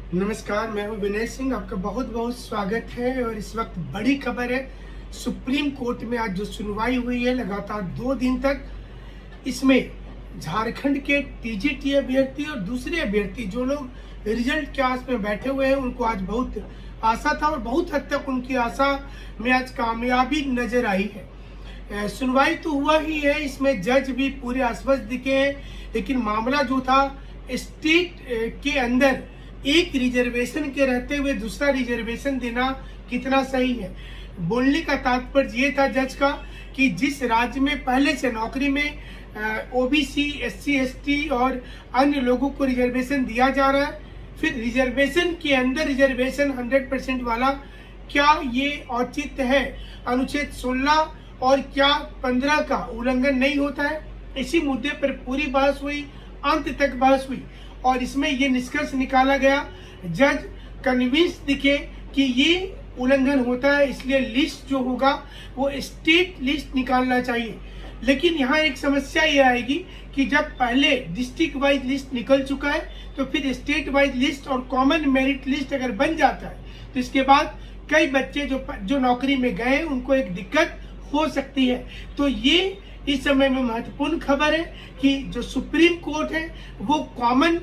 नमस्कार, मैं हूं विनय सिंह। आपका बहुत बहुत स्वागत है। और इस वक्त बड़ी खबर है, सुप्रीम कोर्ट में आज जो सुनवाई हुई है लगातार 2 दिन तक, इसमें झारखंड के टीजीटी अभ्यर्थी और दूसरे अभ्यर्थी जो लोग रिजल्ट के आस में बैठे हुए हैं, उनको आज बहुत आशा था और बहुत हद तक उनकी आशा में आज कामयाबी नजर आई है। सुनवाई तो हुआ ही है, इसमें जज भी पूरे आश्वस्त दिखे हैं, लेकिन मामला जो था स्टेट के अंदर एक रिजर्वेशन के रहते हुए दूसरा रिजर्वेशन देना कितना सही है। बोलने का तात्पर्य ये था जज का कि जिस राज्य में पहले से नौकरी में ओबीसी, एससी, एसटी और अन्य लोगों को रिजर्वेशन दिया जा रहा है, फिर रिजर्वेशन के अंदर रिजर्वेशन 100% वाला, क्या ये औचित्य है? अनुच्छेद 16 और क्या 15 का उल्लंघन नहीं होता है? इसी मुद्दे पर पूरी बहस हुई, अंत तक बहस हुई और इसमें ये निष्कर्ष निकाला गया, जज कन्विंस दिखे कि ये उल्लंघन होता है, इसलिए लिस्ट जो होगा वो स्टेट लिस्ट निकालना चाहिए। लेकिन यहाँ एक समस्या ये आएगी कि जब पहले डिस्ट्रिक्ट वाइज लिस्ट निकल चुका है तो फिर स्टेट वाइज लिस्ट और कॉमन मेरिट लिस्ट अगर बन जाता है तो इसके बाद कई बच्चे जो नौकरी में गए उनको एक दिक्कत हो सकती है। तो ये इस समय में महत्वपूर्ण खबर है कि जो सुप्रीम कोर्ट है वो कॉमन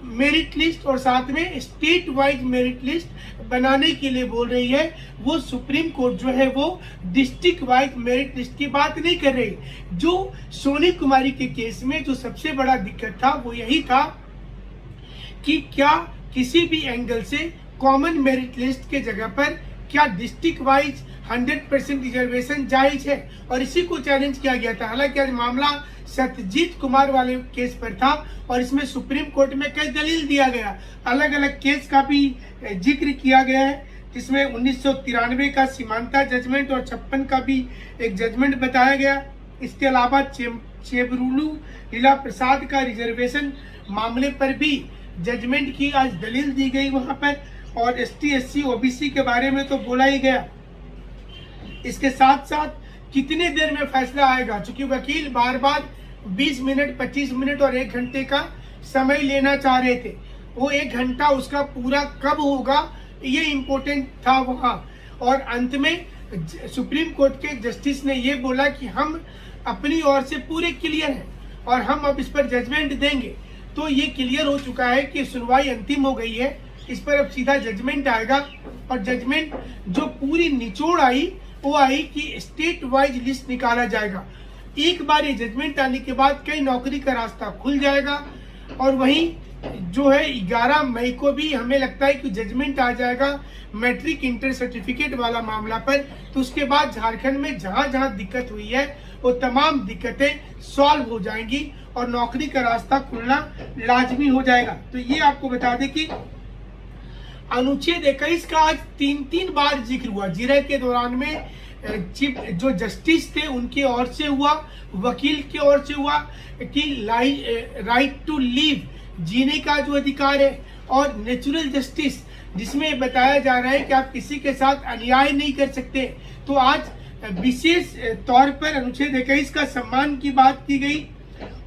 मेरिट लिस्ट और साथ में स्टेट वाइज मेरिट लिस्ट बनाने के लिए बोल रही है। वो सुप्रीम कोर्ट जो है वो डिस्ट्रिक्ट वाइज मेरिट लिस्ट की बात नहीं कर रही। जो सोनी कुमारी के केस में जो सबसे बड़ा दिक्कत था वो यही था कि क्या किसी भी एंगल से कॉमन मेरिट लिस्ट के जगह पर क्या डिस्ट्रिक्ट वाइज 100% रिजर्वेशन जायज है, और इसी को चैलेंज किया गया था। हालांकि आज मामला सत्यजीत कुमार वाले केस पर था और इसमें सुप्रीम कोर्ट में कई दलील दिया गया, अलग अलग केस का भी जिक्र किया गया है, जिसमें 1993 का सीमांता जजमेंट और 56 का भी एक जजमेंट बताया गया। इसके अलावा चेबरुलू लीला प्रसाद का रिजर्वेशन मामले पर भी जजमेंट की आज दलील दी गई वहां पर, और एसटी, एससी, ओबीसी के बारे में तो बोला ही गया। इसके साथ साथ कितने देर में फैसला आएगा, क्योंकि वकील बार बार 20 मिनट, 25 मिनट और 1 घंटे का समय लेना चाह रहे थे। वो 1 घंटा उसका पूरा कब होगा ये इम्पोर्टेंट था वहां। और अंत में सुप्रीम कोर्ट के जस्टिस ने ये बोला कि हम अपनी ओर से पूरे क्लियर हैं और हम अब इस पर जजमेंट देंगे। तो ये क्लियर हो चुका है कि सुनवाई अंतिम हो गई है, इस पर अब सीधा जजमेंट आएगा। और जजमेंट जो पूरी निचोड़ आई वो आई कि स्टेट वाइज लिस्ट निकाला जाएगा। एक बार ये जजमेंट आने के बाद कई नौकरी का रास्ता खुल जाएगा। और वहीं जो है 11 मई को भी हमें लगता है कि जजमेंट आ जाएगा मैट्रिक इंटर सर्टिफिकेट वाला मामला पर। तो उसके बाद झारखंड में जहां जहां दिक्कत हुई है वो तमाम दिक्कतें सॉल्व हो जाएंगी और नौकरी का रास्ता खुलना लाजमी हो जाएगा। तो ये आपको बता दें कि अनुच्छेद 21 का आज 3 बार जिक्र हुआ। जिरह के दौरान में चीफ जो जस्टिस थे उनकी ओर से हुआ, वकील की ओर से हुआ कि राइट टू लिव, जीने का जो अधिकार है, और नेचुरल जस्टिस जिसमें बताया जा रहा है कि आप किसी के साथ अन्याय नहीं कर सकते। तो आज विशेष तौर पर अनुच्छेद 21 का सम्मान की बात की गई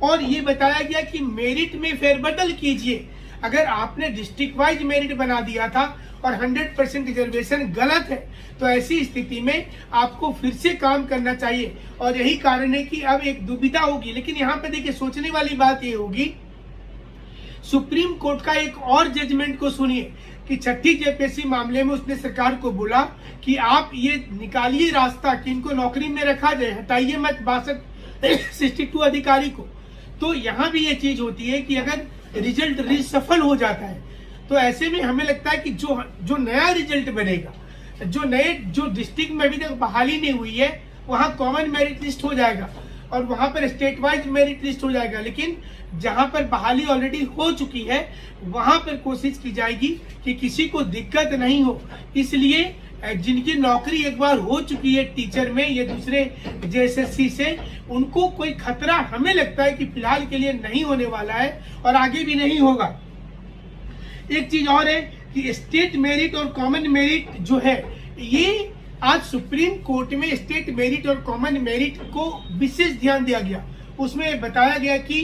और ये बताया गया कि मेरिट में फेरबदल कीजिए। अगर आपने डिस्ट्रिक्ट वाइज मेरिट बना दिया था और 100% रिजर्वेशन गलत है तो ऐसी स्थिति में आपको फिर से काम करना चाहिए। और यही कारण है कि अब एक दुविधा होगी। लेकिन यहाँ पे देखिए, सोचने वाली बात ये होगी, सुप्रीम कोर्ट का एक और जजमेंट को सुनिए कि छठी जेपीएससी मामले में उसने सरकार को बोला कि आप ये निकालिए रास्ता कि इनको नौकरी में रखा जाए, हटाइए मत 62 अधिकारी को। तो यहाँ भी ये चीज होती है कि अगर रिजल्ट रिसफल हो जाता है तो ऐसे में हमें लगता है कि जो नया रिजल्ट बनेगा, जो डिस्ट्रिक्ट में अभी तक बहाली नहीं हुई है वहां कॉमन मेरिट लिस्ट हो जाएगा और वहां पर स्टेट वाइज मेरिट लिस्ट हो जाएगा। लेकिन जहां पर बहाली ऑलरेडी हो चुकी है वहां पर कोशिश की जाएगी कि किसी को दिक्कत नहीं हो। इसलिए जिनकी नौकरी एक बार हो चुकी है टीचर में या दूसरे जेएसएससी से, उनको कोई खतरा हमें लगता है कि फिलहाल के लिए नहीं होने वाला है और आगे भी नहीं होगा। एक चीज और है कि स्टेट मेरिट और कॉमन मेरिट जो है, ये आज सुप्रीम कोर्ट में स्टेट मेरिट और कॉमन मेरिट को विशेष ध्यान दिया गया उसमें बताया गया कि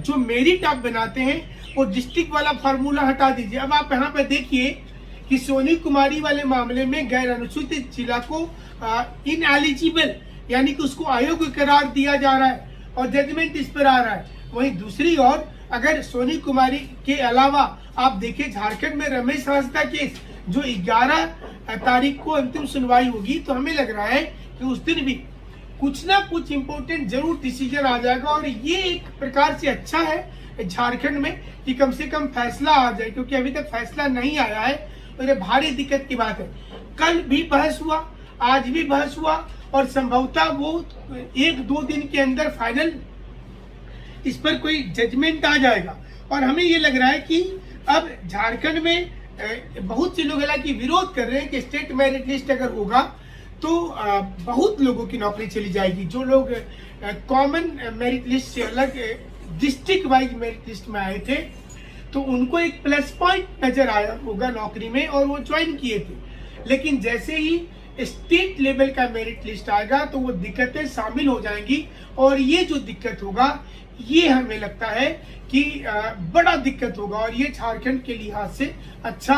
जो मेरिट आप बनाते हैं वो डिस्ट्रिक्ट वाला फार्मूला हटा दीजिए। अब आप यहाँ पे देखिए कि सोनी कुमारी वाले मामले में गैर अनुसूचित जिला को इनएलिजिबल यानी कि उसको अयोग्य करार दिया जा रहा है और जजमेंट इस पर आ रहा है। वहीं दूसरी ओर अगर सोनी कुमारी के अलावा आप देखें झारखंड में रमेश हांसदा केस जो 11 तारीख को अंतिम सुनवाई होगी, तो हमें लग रहा है कि उस दिन भी कुछ ना कुछ इम्पोर्टेंट जरूर डिसीजन आ जाएगा। और ये एक प्रकार से अच्छा है झारखंड में कि कम से कम फैसला आ जाए, क्योंकि अभी तक फैसला नहीं आया है और ये भारी दिक्कत की बात है। कल भी बहस हुआ, आज भी बहस हुआ और संभवतः वो 1-2 दिन के अंदर फाइनल इस पर कोई जजमेंट आ जाएगा। और हमें ये लग रहा है कि अब झारखंड में बहुत से लोग हालांकि विरोध कर रहे हैं कि स्टेट मेरिट लिस्ट अगर होगा तो बहुत लोगों की नौकरी चली जाएगी। जो लोग कॉमन मेरिट लिस्ट से अलग डिस्ट्रिक्ट वाइज मेरिट लिस्ट में आए थे तो उनको एक प्लस पॉइंट नजर आया होगा नौकरी में और वो ज्वाइन किए थे। लेकिन जैसे ही स्टेट लेवल का मेरिट लिस्ट आएगा तो वो दिक्कतें शामिल हो जाएंगी और ये जो दिक्कत होगा ये हमें लगता है कि बड़ा दिक्कत होगा और ये झारखंड के लिहाज से अच्छा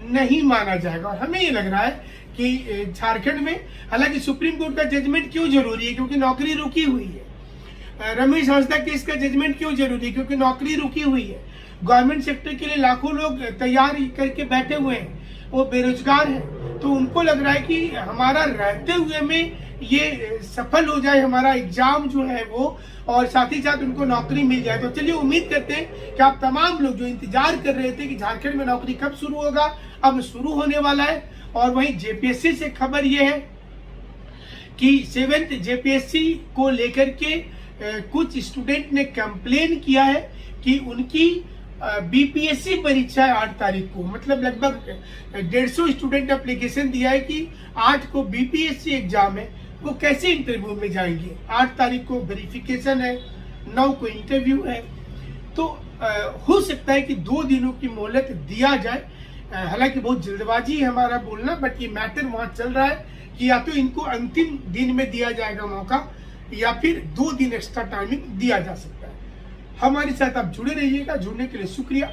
नहीं माना जाएगा। और हमें ये लग रहा है कि झारखंड में हालांकि सुप्रीम कोर्ट का जजमेंट क्यों जरूरी है, क्योंकि नौकरी रुकी हुई है। रमेश हांसदा केस का जजमेंट क्यों जरूरी है, क्योंकि नौकरी रुकी हुई है। गवर्नमेंट सेक्टर के लिए लाखों लोग तैयार करके बैठे हुए हैं, वो बेरोजगार हैं, तो उनको लग रहा है कि हमारा रहते हुए में ये सफल हो जाए हमारा एग्जाम जो है वो, और साथ ही साथ उनको नौकरी मिल जाए। तो चलिए उम्मीद करते हैं कि आप तमाम लोग जो इंतजार कर रहे थे कि झारखंड में नौकरी कब शुरू होगा, अब शुरू होने वाला है। और वहीं जेपीएससी से खबर ये है कि 7th जेपीएससी को लेकर के कुछ स्टूडेंट ने कंप्लेन किया है कि उनकी बीपीएससी परीक्षा है 8 तारीख को, मतलब लगभग 150 स्टूडेंट एप्लीकेशन दिया है कि 8 को बीपीएससी एग्जाम है, वो कैसे इंटरव्यू में जाएंगे। 8 तारीख को वेरिफिकेशन है, 9 को इंटरव्यू है। तो हो सकता है कि 2 दिनों की मोहलत दिया जाए। हालांकि बहुत जल्दबाजी है हमारा बोलना, बट ये मैटर वहां चल रहा है कि या तो इनको अंतिम दिन में दिया जाएगा मौका या फिर 2 दिन एक्स्ट्रा टाइमिंग दिया जा सकता है। हमारे साथ आप जुड़े रहिएगा। जुड़ने के लिए शुक्रिया।